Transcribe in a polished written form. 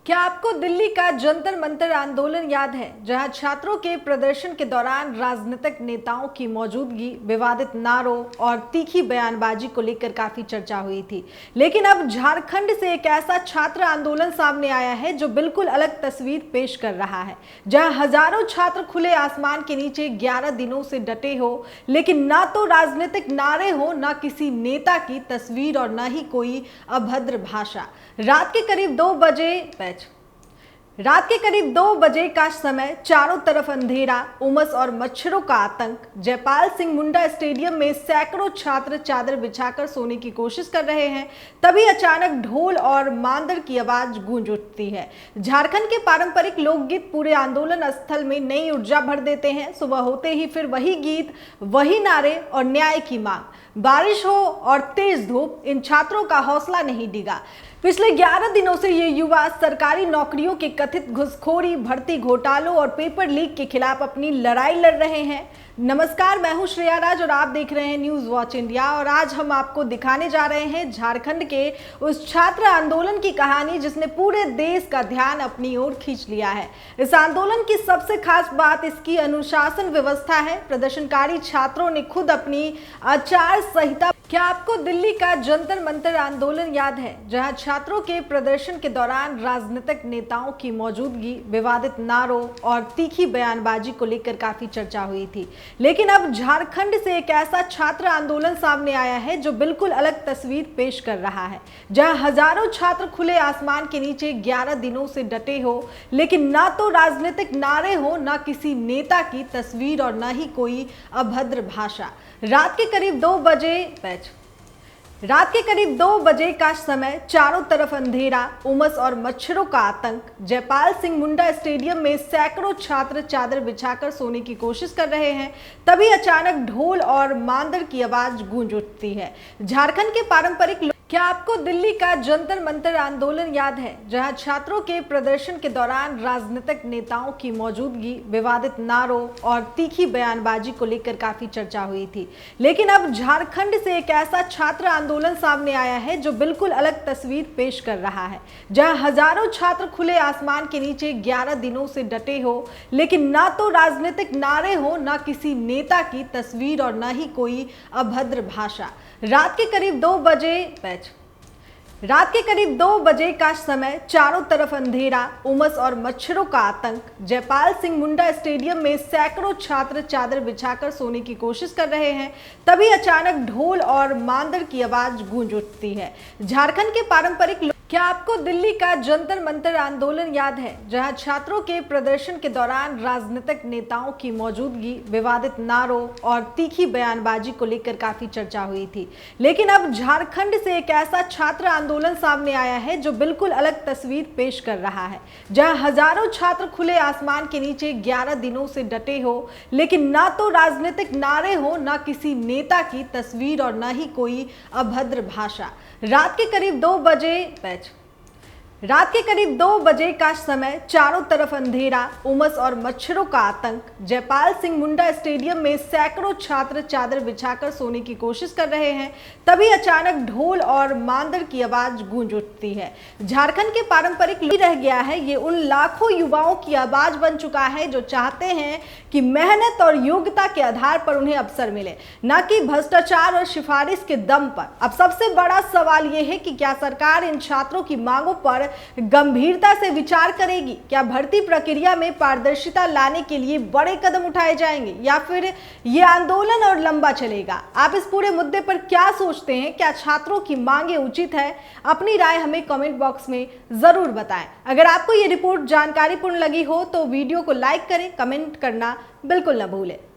क्या आपको दिल्ली का जंतर मंतर आंदोलन याद है, जहां छात्रों के प्रदर्शन के दौरान राजनीतिक नेताओं की मौजूदगी, विवादित नारों और तीखी बयानबाजी को लेकर काफी चर्चा हुई थी। लेकिन अब झारखंड से एक ऐसा छात्र आंदोलन सामने आया है जो बिल्कुल अलग तस्वीर पेश कर रहा है, जहां हजारों छात्र खुले आसमान के नीचे 11 दिनों से डटे हो, लेकिन ना तो राजनीतिक नारे हो, ना किसी नेता की तस्वीर और ना ही कोई अभद्र भाषा। रात के करीब 2 बजे का समय, चारों तरफ अंधेरा, उमस और मच्छरों का आतंक। जयपाल सिंह मुंडा स्टेडियम में सैकड़ों छात्र चादर बिछाकर सोने की कोशिश कर रहे हैं। तभी अचानक ढोल और मांदर की आवाज गूंज उठती है। झारखंड के पारंपरिक लोकगीत पूरे आंदोलन स्थल में नई ऊर्जा भर देते हैं। सुबह होते ही फिर वही गीत, वही नारे और न्याय की मांग। बारिश हो और तेज धूप, इन छात्रों का हौसला नहीं डिगा। पिछले 11 दिनों से ये युवा सरकारी नौकरियों के कथित घुसखोरी, भर्ती घोटालों और पेपर लीक के खिलाफ अपनी लड़ाई लड़ रहे हैं। नमस्कार, मैं हूं श्रेया राज और आप देख रहे हैं न्यूज वॉच इंडिया। और आज हम आपको दिखाने जा रहे हैं झारखंड के उस छात्र आंदोलन की कहानी जिसने पूरे देश का ध्यान अपनी ओर खींच लिया है। इस आंदोलन की सबसे खास बात इसकी अनुशासन व्यवस्था है। प्रदर्शनकारी छात्रों ने खुद अपनी आचार संहिता। क्या आपको दिल्ली का जंतर मंतर आंदोलन याद है, जहां छात्रों के प्रदर्शन के दौरान राजनीतिक नेताओं की मौजूदगी, विवादित नारों और तीखी बयानबाजी को लेकर काफी चर्चा हुई थी। लेकिन अब झारखंड से एक ऐसा छात्र आंदोलन सामने आया है जो बिल्कुल अलग तस्वीर पेश कर रहा है, जहां हजारों छात्र खुले आसमान के नीचे 11 दिनों से डटे हो, लेकिन ना तो राजनीतिक नारे हो, ना किसी नेता की तस्वीर और ना ही कोई अभद्र भाषा। रात के करीब 2 बजे का समय, चारों तरफ अंधेरा, उमस और मच्छरों का आतंक। जयपाल सिंह मुंडा स्टेडियम में सैकड़ों छात्र चादर बिछाकर सोने की कोशिश कर रहे हैं। तभी अचानक ढोल और मांदर की आवाज गूंज उठती है। झारखंड के पारंपरिक। क्या आपको दिल्ली का जंतर मंतर आंदोलन याद है, जहां छात्रों के प्रदर्शन के दौरान राजनीतिक नेताओं की मौजूदगी, विवादित नारों और तीखी बयानबाजी को लेकर काफी चर्चा हुई थी। लेकिन अब झारखंड से एक ऐसा छात्र आंदोलन सामने आया है जो बिल्कुल अलग तस्वीर पेश कर रहा है, जहां हजारों छात्र खुले आसमान के नीचे 11 दिनों से डटे हो, लेकिन ना तो राजनीतिक नारे हो, ना किसी नेता की तस्वीर और ना ही कोई अभद्र भाषा। रात के करीब 2 बजे का समय, चारों तरफ अंधेरा, उमस और मच्छरों का आतंक। जयपाल सिंह मुंडा स्टेडियम में सैकड़ों छात्र चादर बिछाकर सोने की कोशिश कर रहे हैं। तभी अचानक ढोल और मांदर की आवाज गूंज उठती है। झारखंड के पारंपरिक। क्या आपको दिल्ली का जंतर मंतर आंदोलन याद है, जहां छात्रों के प्रदर्शन के दौरान राजनीतिक नेताओं की मौजूदगी, विवादित नारों और तीखी बयानबाजी को लेकर काफी चर्चा हुई थी। लेकिन अब झारखंड से एक ऐसा छात्र आंदोलन सामने आया है जो बिल्कुल अलग तस्वीर पेश कर रहा है, जहां हजारों छात्र खुले आसमान के नीचे 11 दिनों से डटे हो, लेकिन ना तो राजनीतिक नारे हो, ना किसी नेता की तस्वीर और ना ही कोई अभद्र भाषा। रात के करीब 2 बजे का समय, चारों तरफ अंधेरा, उमस और मच्छरों का आतंक। जयपाल सिंह मुंडा स्टेडियम में सैकड़ों छात्र चादर बिछाकर सोने की कोशिश कर रहे हैं। तभी अचानक ढोल और मांदर की आवाज गूंज उठती है। झारखंड के पारंपरिक रह गया है, ये उन लाखों युवाओं की आवाज बन चुका है जो चाहते हैं कि मेहनत और योग्यता के आधार पर उन्हें अवसर मिले, न कि भ्रष्टाचार और सिफारिश के दम पर। अब सबसे बड़ा सवाल यह है कि क्या सरकार इन छात्रों की मांगों पर गंभीरता से विचार करेगी? क्या भर्ती प्रक्रिया में पारदर्शिता लाने के लिए बड़े कदम उठाए जाएंगे, या फिर ये आंदोलन और लंबा चलेगा? आप इस पूरे मुद्दे पर क्या सोचते हैं? क्या छात्रों की मांगे उचित है? अपनी राय हमें कमेंट बॉक्स में जरूर बताएं। अगर आपको ये रिपोर्ट जानकारीपूर्ण लगी हो तो वीडियो को लाइक करें, कमेंट करना बिल्कुल न भूलें।